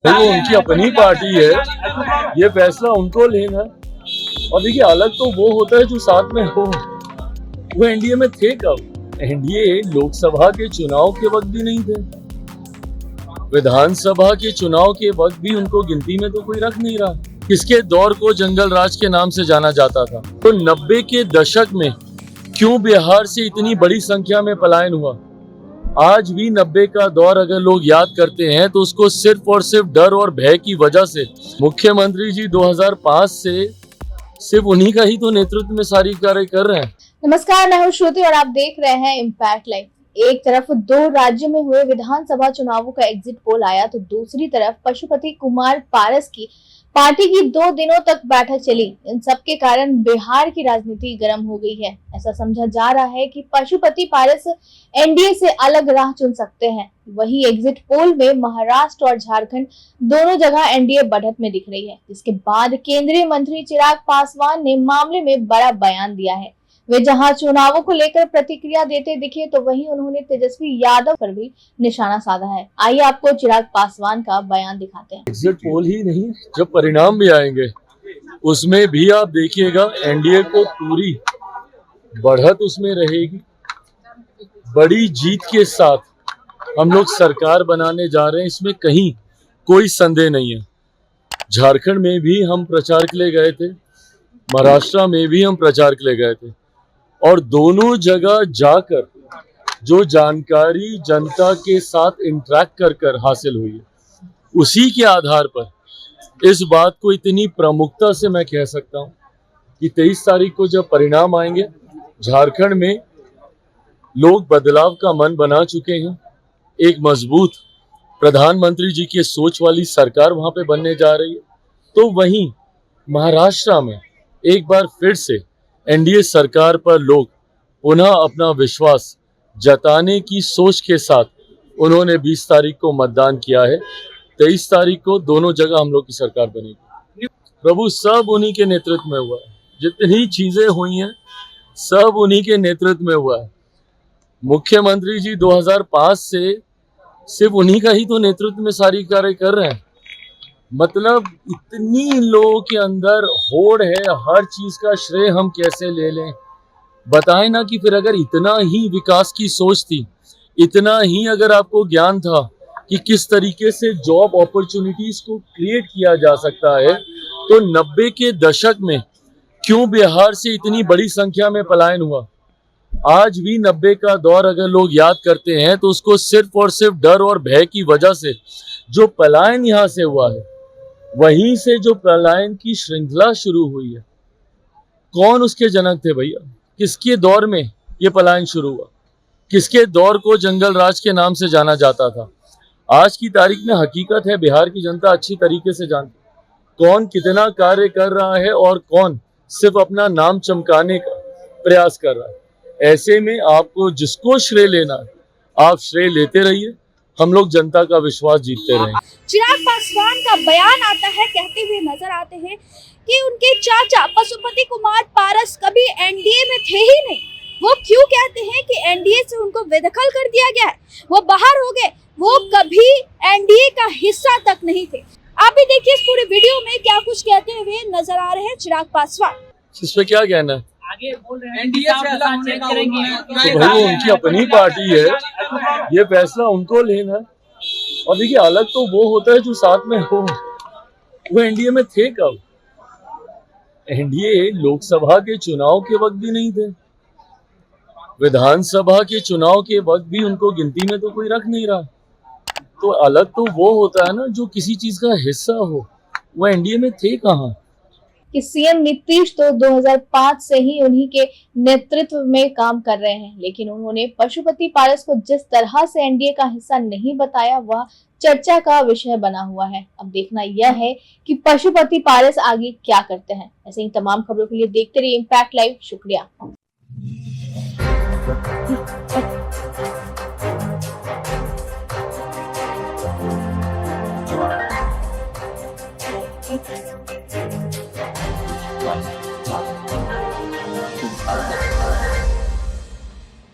वो उनकी अपनी पार्टी है, ये फैसला उनको लेना। और देखिए अलग तो वो होता है जो साथ में हो। वो एनडीए में थे कब? एनडीए लोकसभा के चुनाव के वक्त भी नहीं थे, विधानसभा के चुनाव के वक्त भी उनको गिनती में तो कोई रख नहीं रहा। किसके दौर को जंगल राज के नाम से जाना जाता था? तो 90 के दशक में क्यों बिहार से इतनी बड़ी संख्या में पलायन हुआ? आज भी 90 का दौर अगर लोग याद करते हैं तो उसको सिर्फ और सिर्फ डर और भय की वजह से। मुख्यमंत्री जी 2005 से सिर्फ उन्हीं का ही तो नेतृत्व में सारी कार्य कर रहे हैं। नमस्कार, मैं हूं श्रुति और आप देख रहे हैं इम्पैक्ट लाइव। एक तरफ दो राज्यों में हुए विधानसभा चुनावों का एग्जिट पोल आया तो दूसरी तरफ पशुपति कुमार पारस की पार्टी की 2 दिनों तक बैठक चली। इन सब के कारण बिहार की राजनीति गर्म हो गई है। ऐसा समझा जा रहा है कि पशुपति पारस एनडीए से अलग राह चुन सकते हैं। वही एग्जिट पोल में महाराष्ट्र और झारखंड दोनों जगह एनडीए बढ़त में दिख रही है, जिसके बाद केंद्रीय मंत्री चिराग पासवान ने मामले में बड़ा बयान दिया है। वे जहां चुनावों को लेकर प्रतिक्रिया देते दिखे तो वहीं उन्होंने तेजस्वी यादव पर भी निशाना साधा है। आइए आपको चिराग पासवान का बयान दिखाते हैं। एग्जिट पोल ही नहीं, जब परिणाम भी आएंगे उसमें भी आप देखिएगा एनडीए को पूरी बढ़त उसमें रहेगी। बड़ी जीत के साथ हम लोग सरकार बनाने जा रहे हैं, इसमें कहीं कोई संदेह नहीं है। झारखंड में भी हम प्रचार के लिए गए थे, महाराष्ट्र में भी हम प्रचार के लिए गए थे और दोनों जगह जाकर जो जानकारी जनता के साथ इंटरेक्ट कर हासिल हुई है, उसी के आधार पर इस बात को इतनी प्रमुखता से मैं कह सकता हूं कि 23 तारीख को जब परिणाम आएंगे, झारखंड में लोग बदलाव का मन बना चुके हैं। एक मजबूत प्रधानमंत्री जी की सोच वाली सरकार वहां पे बनने जा रही है। तो वहीं महाराष्ट्र में एक बार फिर से एनडीए सरकार पर लोग पुनः अपना विश्वास जताने की सोच के साथ उन्होंने 20 तारीख को मतदान किया है। 23 तारीख को दोनों जगह हम लोग की सरकार बनेगी। प्रभु सब उन्हीं के नेतृत्व में हुआ है, जितनी चीजें हुई हैं सब उन्हीं के नेतृत्व में हुआ है। मुख्यमंत्री जी 2005 से सिर्फ उन्हीं का ही तो नेतृत्व में सारी कार्य कर रहे हैं। मतलब इतनी लोगों के अंदर होड़ है, हर चीज का श्रेय हम कैसे ले लें? बताएं ना कि फिर अगर इतना ही विकास की सोच थी, इतना ही अगर आपको ज्ञान था कि किस तरीके से जॉब अपॉर्चुनिटीज को क्रिएट किया जा सकता है, तो 90 के दशक में क्यों बिहार से इतनी बड़ी संख्या में पलायन हुआ? आज भी 90 का दौर अगर लोग याद करते हैं तो उसको सिर्फ और सिर्फ डर और भय की वजह से जो पलायन यहाँ से हुआ है, वहीं से जो पलायन की श्रृंखला शुरू हुई है। कौन उसके जनक थे भैया? किसके दौर में ये पलायन शुरू हुआ? किसके दौर को जंगल राज के नाम से जाना जाता था? आज की तारीख में हकीकत है, बिहार की जनता अच्छी तरीके से जानती कौन कितना कार्य कर रहा है और कौन सिर्फ अपना नाम चमकाने का प्रयास कर रहा है। ऐसे में आपको जिसको श्रेय लेना है आप श्रेय लेते रहिए, हम लोग जनता का विश्वास जीतते रहेंगे। चिराग पासवान का बयान आता है, कहते हुए नजर आते हैं कि उनके चाचा पशुपति कुमार पारस कभी एनडीए में थे ही नहीं। वो क्यों कहते हैं कि एनडीए से उनको बेदखल कर दिया गया है, वो बाहर हो गए, वो कभी एनडीए का हिस्सा तक नहीं थे। आप भी देखिए इस पूरे वीडियो में क्या कुछ कहते हुए नजर आ रहे हैं चिराग पासवान। इस पे क्या कहना है? आगे बोल रहे हैं एनडीए से अलग चेक करेंगे। तो भाई वो उनकी अपनी पार्टी है, ये फैसला उनको लेना है। और देखिए अलग तो वो होता है जो साथ में हो। वो एनडीए में थे कब? एनडीए लोकसभा के चुनाव के वक्त भी नहीं थे, विधानसभा के चुनाव के वक्त भी उनको गिनती में तो कोई रख नहीं रहा। तो अलग तो वो होता है ना जो किसी चीज का हिस्सा हो। वो एनडीए में थे कहाँ? कि सीएम नीतीश तो 2005 से ही उन्हीं के नेतृत्व में काम कर रहे हैं, लेकिन उन्होंने पशुपति पारस को जिस तरह से एनडीए का हिस्सा नहीं बताया वह चर्चा का विषय बना हुआ है। अब देखना यह है कि पशुपति पारस आगे क्या करते हैं। ऐसे ही तमाम खबरों के लिए देखते रहिए इम्पैक्ट लाइव। शुक्रिया।